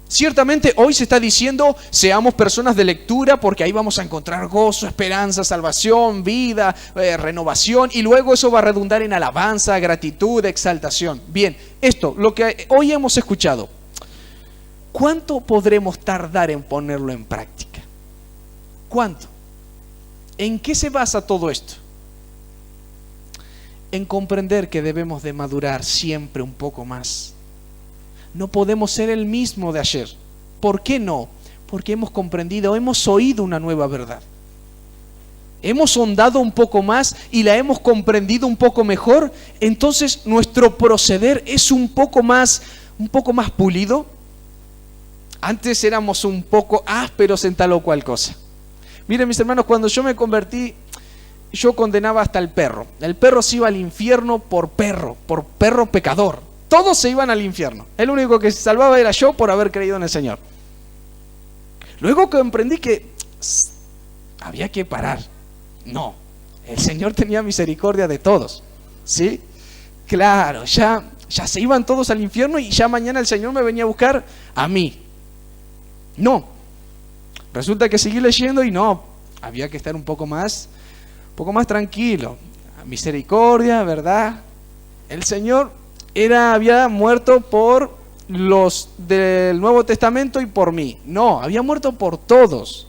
Ciertamente hoy se está diciendo, seamos personas de lectura porque ahí vamos a encontrar gozo, esperanza, salvación, vida, renovación, y luego eso va a redundar en alabanza, gratitud, exaltación. Bien, esto, lo que hoy hemos escuchado, ¿cuánto podremos tardar en ponerlo en práctica? ¿Cuánto? ¿En qué se basa todo esto? En comprender que debemos de madurar siempre un poco más. No podemos ser el mismo de ayer. ¿Por qué no? Porque hemos comprendido, hemos oído una nueva verdad. Hemos sondado un poco más y la hemos comprendido un poco mejor. Entonces nuestro proceder es un poco más pulido. Antes éramos un poco ásperos en tal o cual cosa. Miren, mis hermanos, cuando yo me convertí, yo condenaba hasta el perro. El perro se iba al infierno por perro pecador. Todos se iban al infierno. El único que se salvaba era yo por haber creído en el Señor. Luego comprendí que había que parar. No, el Señor tenía misericordia de todos. ¿Sí? Claro, ya se iban todos al infierno y ya mañana el Señor me venía a buscar a mí. No. Resulta que seguí leyendo y no, había que estar un poco más tranquilo. Misericordia, ¿verdad? El Señor había muerto por los del Nuevo Testamento y por mí. No, había muerto por todos.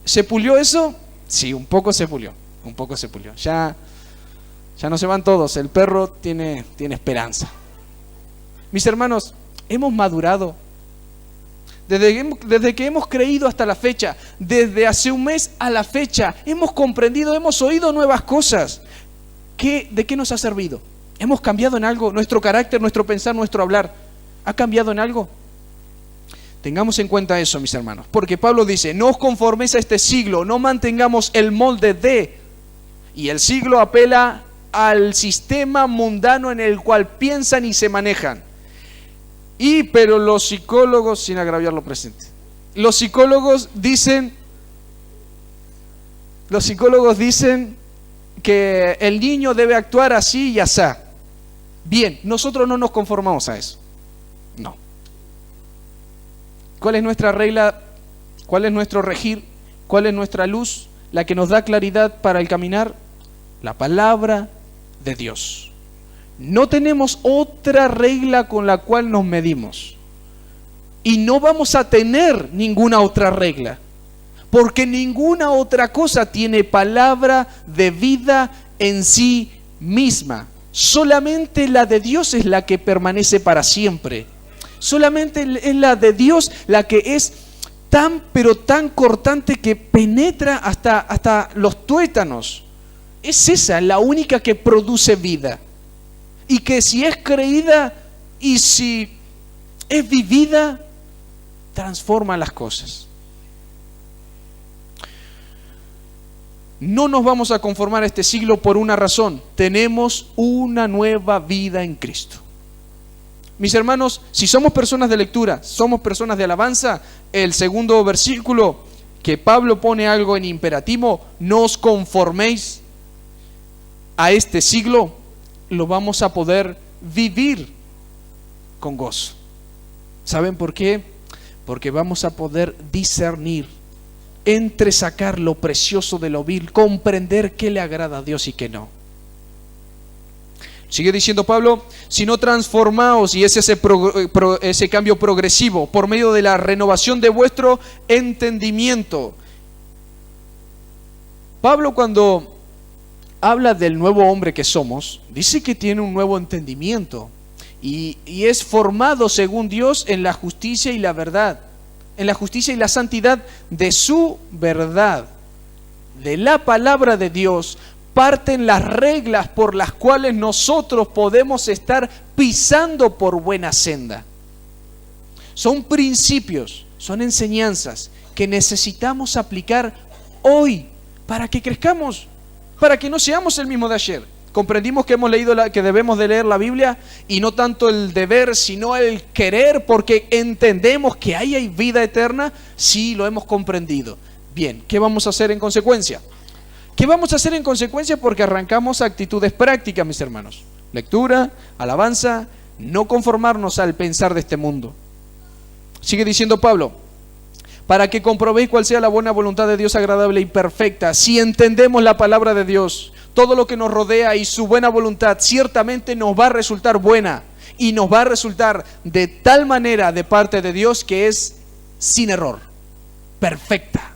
¿Se pulió eso? Sí, un poco se pulió. Ya no se van todos. El perro tiene esperanza. Mis hermanos, hemos madurado. Desde que hemos creído hasta la fecha, desde hace un mes a la fecha, hemos comprendido, hemos oído nuevas cosas. ¿De qué nos ha servido? ¿Hemos cambiado en algo? ¿Nuestro carácter, nuestro pensar, nuestro hablar ha cambiado en algo? Tengamos en cuenta eso, mis hermanos, porque Pablo dice, no os conforméis a este siglo, no mantengamos el molde de, y el siglo apela al sistema mundano en el cual piensan y se manejan. Pero los psicólogos, sin agraviar lo presente, los psicólogos dicen que el niño debe actuar así y asá. Bien, nosotros no nos conformamos a eso. No. ¿Cuál es nuestra regla? ¿Cuál es nuestro regir? ¿Cuál es nuestra luz? La que nos da claridad para el caminar. La palabra de Dios. No tenemos otra regla con la cual nos medimos. Y no vamos a tener ninguna otra regla. Porque ninguna otra cosa tiene palabra de vida en sí misma. Solamente la de Dios es la que permanece para siempre. Solamente es la de Dios la que es pero tan cortante que penetra hasta los tuétanos. Es esa la única que produce vida. Y que si es creída y si es vivida, transforma las cosas. No nos vamos a conformar a este siglo por una razón. Tenemos una nueva vida en Cristo. Mis hermanos, si somos personas de lectura, somos personas de alabanza, el segundo versículo que Pablo pone algo en imperativo, no os conforméis a este siglo, lo vamos a poder vivir con gozo. ¿Saben por qué? Porque vamos a poder discernir, entresacar lo precioso de lo vil, comprender qué le agrada a Dios y qué no. Sigue diciendo Pablo, si no transformaos, y es ese cambio progresivo, por medio de la renovación de vuestro entendimiento. Pablo, cuando habla del nuevo hombre que somos, dice que tiene un nuevo entendimiento y es formado según Dios en la justicia y la verdad, en la justicia y la santidad de su verdad. De la palabra de Dios parten las reglas por las cuales nosotros podemos estar pisando por buena senda. Son principios, son enseñanzas que necesitamos aplicar hoy para que crezcamos, para que no seamos el mismo de ayer. Comprendimos que hemos leído que debemos de leer la Biblia y no tanto el deber, sino el querer, porque entendemos que ahí hay vida eterna. Sí, lo hemos comprendido. Bien, ¿qué vamos a hacer en consecuencia? ¿Qué vamos a hacer en consecuencia? Porque arrancamos actitudes prácticas, mis hermanos. Lectura, alabanza, no conformarnos al pensar de este mundo. Sigue diciendo Pablo, para que comprobéis cuál sea la buena voluntad de Dios agradable y perfecta. Si entendemos la palabra de Dios, todo lo que nos rodea y su buena voluntad ciertamente nos va a resultar buena y nos va a resultar de tal manera de parte de Dios que es sin error, perfecta,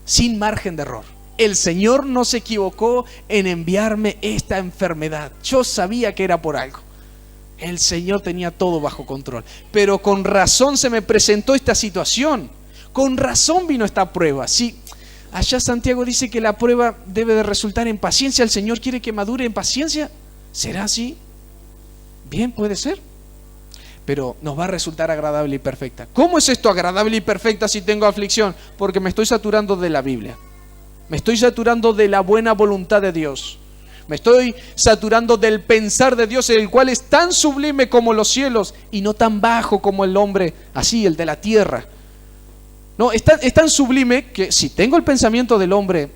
sin margen de error. El Señor no se equivocó en enviarme esta enfermedad. Yo sabía que era por algo. El Señor tenía todo bajo control. Pero con razón se me presentó esta situación. Con razón vino esta prueba. Sí, allá Santiago dice que la prueba debe de resultar en paciencia. ¿El Señor quiere que madure en paciencia? ¿Será así? Bien, puede ser. Pero nos va a resultar agradable y perfecta. ¿Cómo es esto agradable y perfecta si tengo aflicción? Porque me estoy saturando de la Biblia. Me estoy saturando de la buena voluntad de Dios. Me estoy saturando del pensar de Dios, el cual es tan sublime como los cielos y no tan bajo como el hombre, así, el de la tierra. No, es tan sublime que si tengo el pensamiento del hombre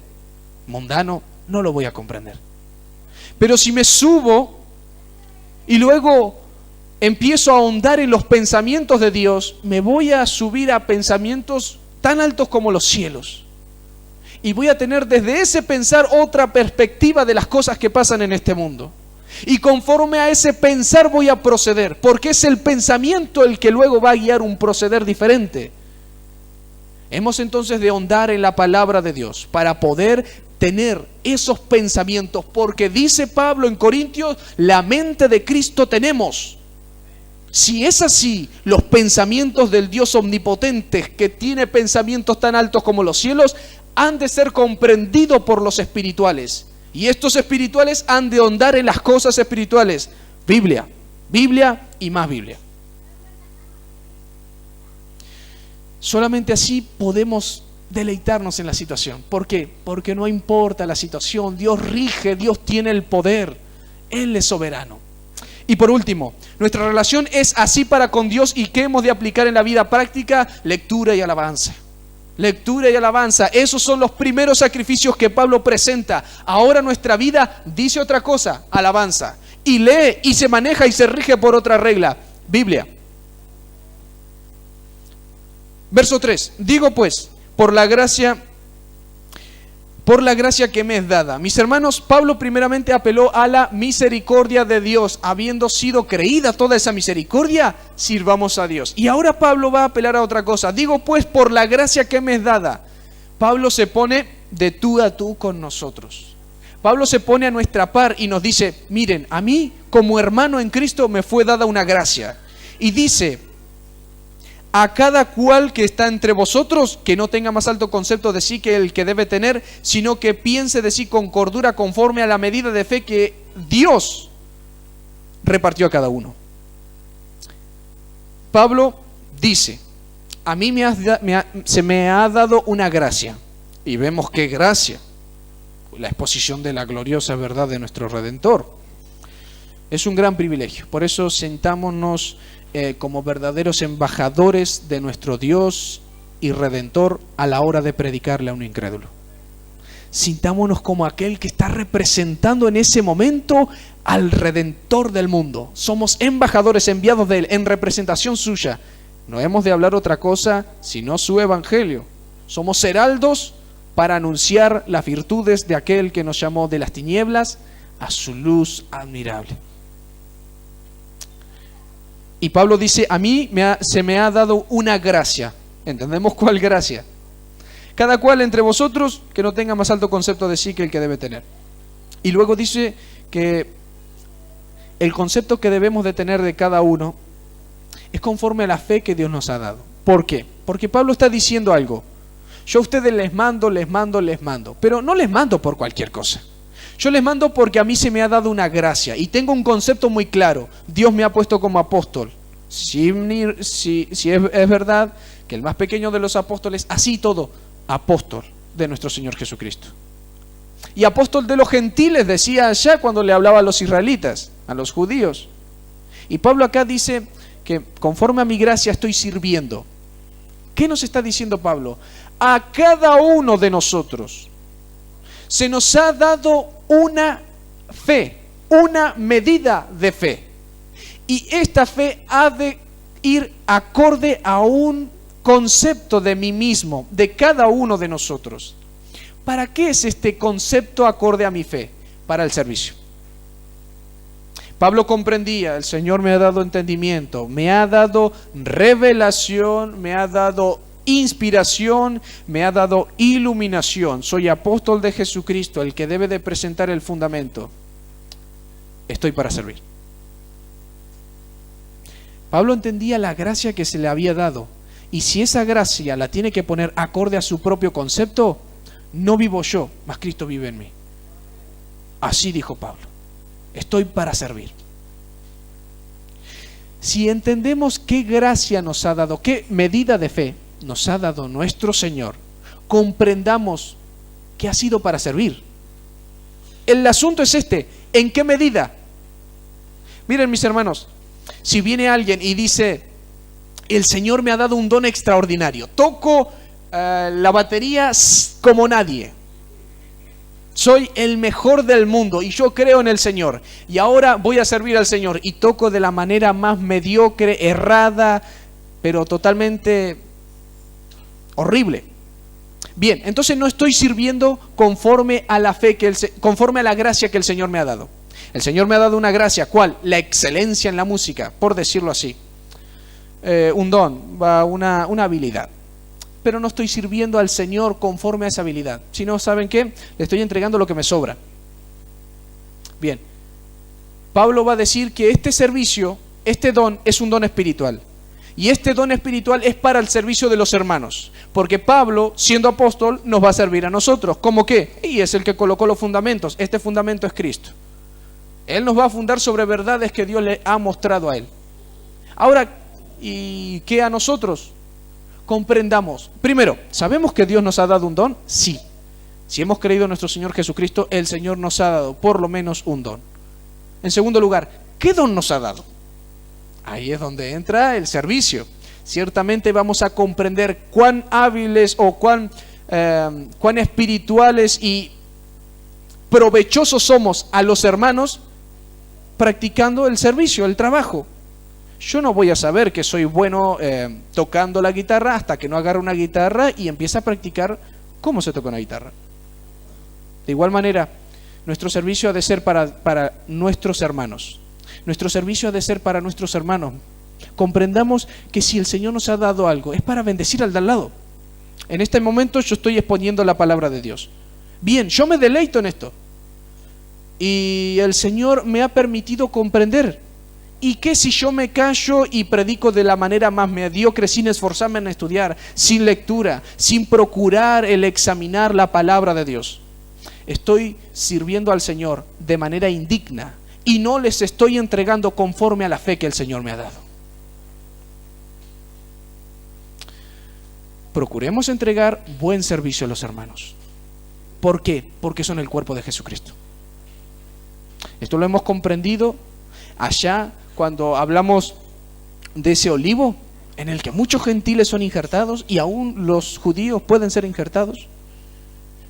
mundano, no lo voy a comprender. Pero si me subo y luego empiezo a ahondar en los pensamientos de Dios, me voy a subir a pensamientos tan altos como los cielos. Y voy a tener desde ese pensar otra perspectiva de las cosas que pasan en este mundo. Y conforme a ese pensar voy a proceder, porque es el pensamiento el que luego va a guiar un proceder diferente. Hemos entonces de ahondar en la palabra de Dios para poder tener esos pensamientos, porque dice Pablo en Corintios, la mente de Cristo tenemos. Si es así, los pensamientos del Dios omnipotente, que tiene pensamientos tan altos como los cielos, han de ser comprendidos por los espirituales. Y estos espirituales han de ahondar en las cosas espirituales. Biblia, Biblia y más Biblia. Solamente así podemos deleitarnos en la situación. ¿Por qué? Porque no importa la situación, Dios rige, Dios tiene el poder, Él es soberano. Y por último, nuestra relación es así para con Dios y ¿qué hemos de aplicar en la vida práctica? Lectura y alabanza. Lectura y alabanza, esos son los primeros sacrificios que Pablo presenta. Ahora nuestra vida dice otra cosa, alabanza. Y lee y se maneja y se rige por otra regla, Biblia. Verso 3, digo pues, por la gracia que me es dada. Mis hermanos, Pablo primeramente apeló a la misericordia de Dios. Habiendo sido creída toda esa misericordia, sirvamos a Dios. Y ahora Pablo va a apelar a otra cosa. Digo pues, por la gracia que me es dada. Pablo se pone de tú a tú con nosotros. Pablo se pone a nuestra par y nos dice, miren, a mí como hermano en Cristo me fue dada una gracia. Y dice, a cada cual que está entre vosotros, que no tenga más alto concepto de sí que el que debe tener, sino que piense de sí con cordura conforme a la medida de fe que Dios repartió a cada uno. Pablo dice, a mí se me ha dado una gracia, y vemos qué gracia, la exposición de la gloriosa verdad de nuestro Redentor. Es un gran privilegio, por eso sentámonos como verdaderos embajadores de nuestro Dios y Redentor a la hora de predicarle a un incrédulo. Sintámonos como aquel que está representando en ese momento al Redentor del mundo. Somos embajadores enviados de Él en representación suya. No hemos de hablar otra cosa sino su evangelio. Somos heraldos para anunciar las virtudes de aquel que nos llamó de las tinieblas a su luz admirable. Y Pablo dice, a mí se me ha dado una gracia. ¿Entendemos cuál gracia? Cada cual entre vosotros que no tenga más alto concepto de sí que el que debe tener. Y luego dice que el concepto que debemos de tener de cada uno es conforme a la fe que Dios nos ha dado. ¿Por qué? Porque Pablo está diciendo algo. Yo a ustedes les mando, pero no les mando por cualquier cosa. Yo les mando porque a mí se me ha dado una gracia y tengo un concepto muy claro. Dios me ha puesto como apóstol. Si es verdad que el más pequeño de los apóstoles, así todo, apóstol de nuestro Señor Jesucristo. Y apóstol de los gentiles, decía allá cuando le hablaba a los israelitas, a los judíos. Y Pablo acá dice que conforme a mi gracia estoy sirviendo. ¿Qué nos está diciendo Pablo? A cada uno de nosotros se nos ha dado una fe, una medida de fe. Y esta fe ha de ir acorde a un concepto de mí mismo, de cada uno de nosotros. ¿Para qué es este concepto acorde a mi fe? Para el servicio. Pablo comprendía, el Señor me ha dado entendimiento, me ha dado revelación, me ha dado inspiración, me ha dado iluminación. Soy apóstol de Jesucristo, el que debe de presentar el fundamento. Estoy para servir. Pablo entendía la gracia que se le había dado, y si esa gracia la tiene que poner acorde a su propio concepto, no vivo yo, mas Cristo vive en mí. Así dijo Pablo, estoy para servir. Si entendemos qué gracia nos ha dado, qué medida de fe nos ha dado nuestro Señor, comprendamos que ha sido para servir. El asunto es este, ¿en qué medida? Miren, mis hermanos, si viene alguien y dice, el Señor me ha dado un don extraordinario, toco la batería como nadie, soy el mejor del mundo y yo creo en el Señor y ahora voy a servir al Señor y toco de la manera más mediocre, errada, pero totalmente horrible. Bien, entonces no estoy sirviendo conforme a la fe conforme a la gracia que el Señor me ha dado. El Señor me ha dado una gracia, ¿cuál? La excelencia en la música, por decirlo así. Un don, una habilidad. Pero no estoy sirviendo al Señor conforme a esa habilidad. Si no, ¿saben qué? Le estoy entregando lo que me sobra. Bien, Pablo va a decir que este servicio, este don, es un don espiritual. Y este don espiritual es para el servicio de los hermanos. Porque Pablo, siendo apóstol, nos va a servir a nosotros. ¿Cómo qué? Y es el que colocó los fundamentos. Este fundamento es Cristo. Él nos va a fundar sobre verdades que Dios le ha mostrado a él. Ahora, ¿y qué a nosotros? Comprendamos. Primero, ¿sabemos que Dios nos ha dado un don? Sí. Si hemos creído en nuestro Señor Jesucristo, el Señor nos ha dado por lo menos un don. En segundo lugar, ¿qué don nos ha dado? Ahí es donde entra el servicio. Ciertamente vamos a comprender cuán hábiles o cuán espirituales y provechosos somos a los hermanos practicando el servicio, el trabajo. Yo no voy a saber que soy bueno tocando la guitarra hasta que no agarre una guitarra y empiece a practicar cómo se toca una guitarra. De igual manera, nuestro servicio ha de ser para nuestros hermanos. Nuestro servicio ha de ser para nuestros hermanos. Comprendamos que si el Señor nos ha dado algo, es para bendecir al de al lado. En este momento yo estoy exponiendo la palabra de Dios. Bien, yo me deleito en esto. Y el Señor me ha permitido comprender. ¿Y qué si yo me callo y predico de la manera más mediocre, sin esforzarme en estudiar, sin lectura, sin procurar el examinar la palabra de Dios? Estoy sirviendo al Señor de manera indigna y no les estoy entregando conforme a la fe que el Señor me ha dado. Procuremos entregar buen servicio a los hermanos. ¿Por qué? Porque son el cuerpo de Jesucristo. Esto lo hemos comprendido allá cuando hablamos de ese olivo en el que muchos gentiles son injertados y aún los judíos pueden ser injertados,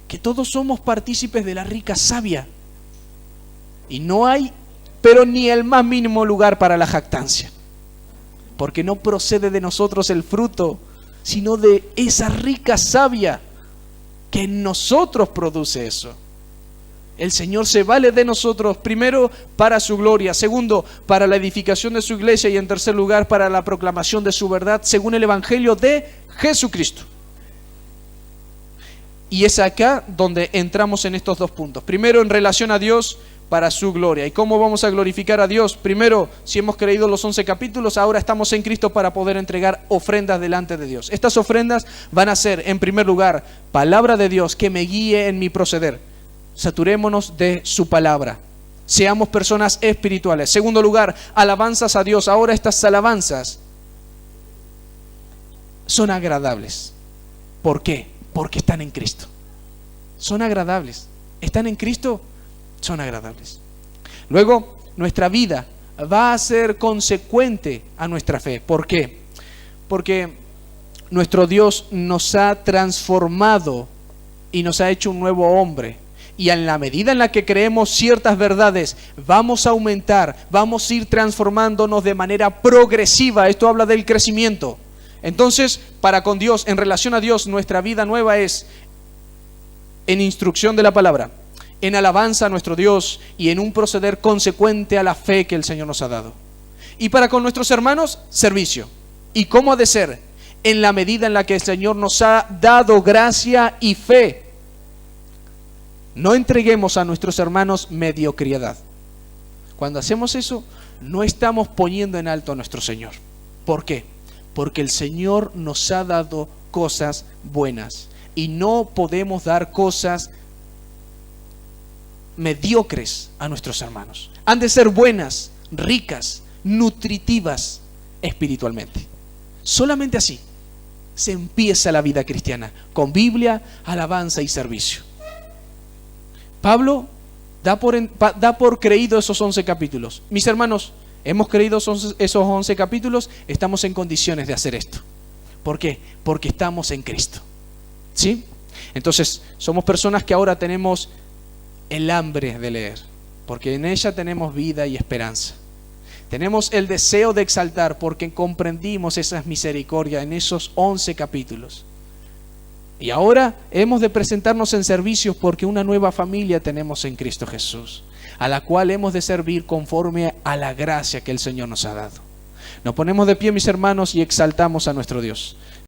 que todos somos partícipes de la rica savia y no hay pero ni el más mínimo lugar para la jactancia, porque no procede de nosotros el fruto, sino de esa rica savia que en nosotros produce eso. El Señor se vale de nosotros, primero para su gloria, segundo para la edificación de su iglesia y en tercer lugar para la proclamación de su verdad según el Evangelio de Jesucristo. Y es acá donde entramos en estos dos puntos. Primero en relación a Dios para su gloria. ¿Y cómo vamos a glorificar a Dios? Primero, si hemos creído los 11 capítulos, ahora estamos en Cristo para poder entregar ofrendas delante de Dios. Estas ofrendas van a ser, en primer lugar, palabra de Dios que me guíe en mi proceder. Saturémonos de su palabra. Seamos personas espirituales. Segundo lugar, alabanzas a Dios. Ahora estas alabanzas son agradables. ¿Por qué? Porque están en Cristo. Son agradables. ¿Están en Cristo? Son agradables. Luego, nuestra vida va a ser consecuente a nuestra fe. ¿Por qué? Porque nuestro Dios nos ha transformado y nos ha hecho un nuevo hombre. Y en la medida en la que creemos ciertas verdades, vamos a aumentar, vamos a ir transformándonos de manera progresiva. Esto habla del crecimiento. Entonces, para con Dios, en relación a Dios, nuestra vida nueva es en instrucción de la palabra, en alabanza a nuestro Dios y en un proceder consecuente a la fe que el Señor nos ha dado. Y para con nuestros hermanos, servicio. ¿Y cómo ha de ser? En la medida en la que el Señor nos ha dado gracia y fe. No entreguemos a nuestros hermanos mediocridad. Cuando hacemos eso, no estamos poniendo en alto a nuestro Señor. ¿Por qué? Porque el Señor nos ha dado cosas buenas y no podemos dar cosas mediocres a nuestros hermanos. Han de ser buenas, ricas, nutritivas espiritualmente. Solamente así se empieza la vida cristiana, con Biblia, alabanza y servicio. Pablo da por creído esos 11 capítulos. Mis hermanos, hemos creído esos 11 capítulos, estamos en condiciones de hacer esto. ¿Por qué? Porque estamos en Cristo. ¿Sí? Entonces, somos personas que ahora tenemos el hambre de leer, porque en ella tenemos vida y esperanza. Tenemos el deseo de exaltar, porque comprendimos esas misericordias en esos 11 capítulos. Y ahora hemos de presentarnos en servicios porque una nueva familia tenemos en Cristo Jesús, a la cual hemos de servir conforme a la gracia que el Señor nos ha dado. Nos ponemos de pie, mis hermanos, y exaltamos a nuestro Dios.